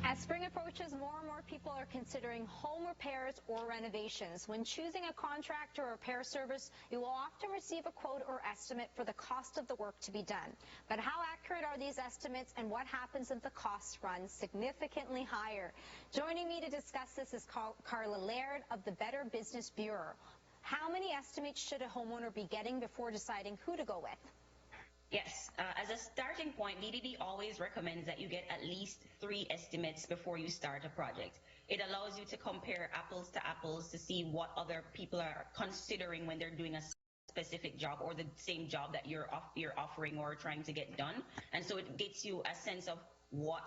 As spring approaches, more and more people are considering home repairs or renovations. When choosing a contractor or repair service, you will often receive a quote or estimate for the cost of the work to be done. But how accurate are these estimates, and what happens if the costs run significantly higher? Joining me to discuss this is Carla Laird of the Better Business Bureau. How many estimates should a homeowner be getting before deciding who to go with? Yes, as a starting point, BBB always recommends that you get at least 3 estimates before you start a project. It allows you to compare apples to apples to see what other people are considering when they're doing a specific job or the same job that you're offering or trying to get done. And so it gets you a sense of what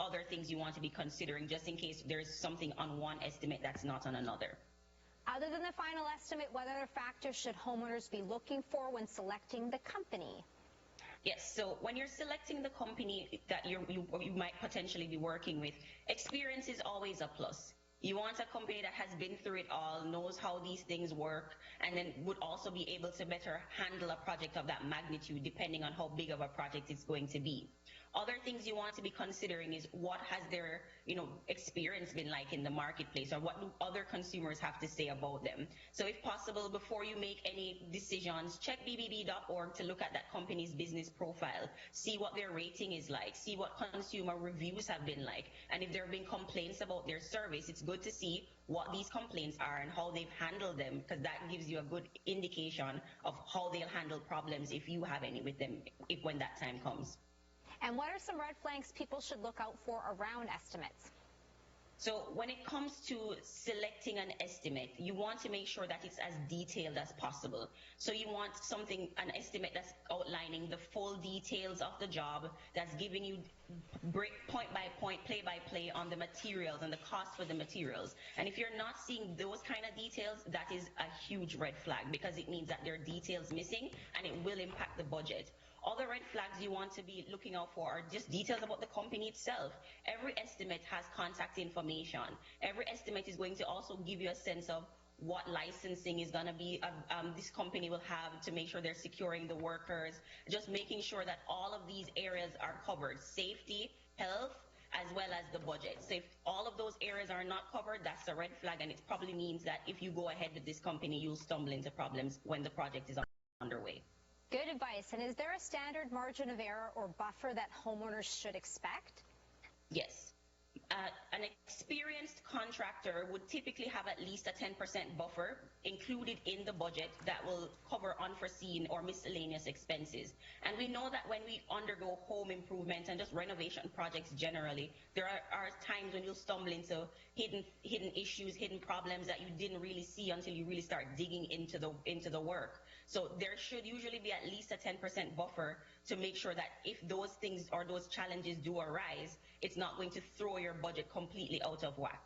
other things you want to be considering, just in case there's something on one estimate that's not on another. Other than the final estimate, what other factors should homeowners be looking for when selecting the company? Yes, so when you're selecting the company that you might potentially be working with, experience is always a plus. You want a company that has been through it all, knows how these things work, and then would also be able to better handle a project of that magnitude depending on how big of a project it's going to be. Other things you want to be considering is what has their experience been like in the marketplace, or what do other consumers have to say about them. So if possible, before you make any decisions, check bbb.org to look at that company's business profile, see what their rating is like, see what consumer reviews have been like, and if there have been complaints about their service, it's good to see what these complaints are and how they've handled them, because that gives you a good indication of how they'll handle problems if you have any with them when that time comes. And what are some red flags people should look out for around estimates? So when it comes to selecting an estimate, you want to make sure that it's as detailed as possible. So you want an estimate that's outlining the full details of the job, that's giving you point by point, play by play on the materials and the cost for the materials. And if you're not seeing those kind of details, that is a huge red flag, because it means that there are details missing and it will impact the budget. Other red flags you want to be looking out for are just details about the company itself. Every estimate has contact information. Every estimate is going to also give you a sense of what licensing is going to be this company will have to make sure they're securing the workers, just making sure that all of these areas are covered: safety, health, as well as the budget. So if all of those areas are not covered, that's a red flag, and it probably means that if you go ahead with this company, you'll stumble into problems when the project is underway. Good advice. And is there a standard margin of error or buffer that homeowners should expect? Yes. An experienced contractor would typically have at least a 10% buffer included in the budget that will cover unforeseen or miscellaneous expenses. And we know that when we undergo home improvement and just renovation projects generally, there are times when you'll stumble into hidden issues, hidden problems that you didn't really see until you really start digging into the work. So there should usually be at least a 10% buffer to make sure that if those things or those challenges do arise, it's not going to throw your budget completely out of whack.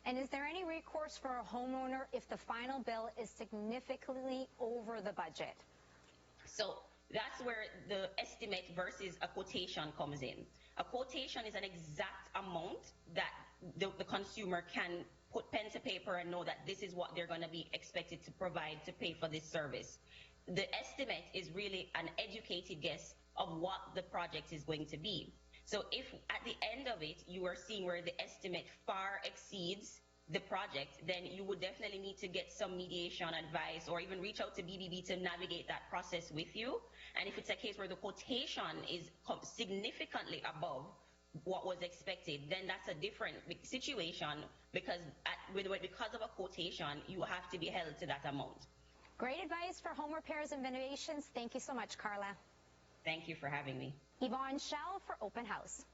And is there any recourse for a homeowner if the final bill is significantly over the budget? So that's where the estimate versus a quotation comes in. A quotation is an exact amount that the consumer can put pen to paper and know that this is what they're going to be expected to provide to pay for this service. The estimate is really an educated guess of what the project is going to be. So if at the end of it you are seeing where the estimate far exceeds the project, then you would definitely need to get some mediation advice or even reach out to BBB to navigate that process with you. And if it's a case where the quotation is significantly above what was expected, then that's a different situation, because because of a quotation, you have to be held to that amount. Great advice for home repairs and renovations. Thank you so much, Carla. Thank you for having me. Yvonne Schell for Open House.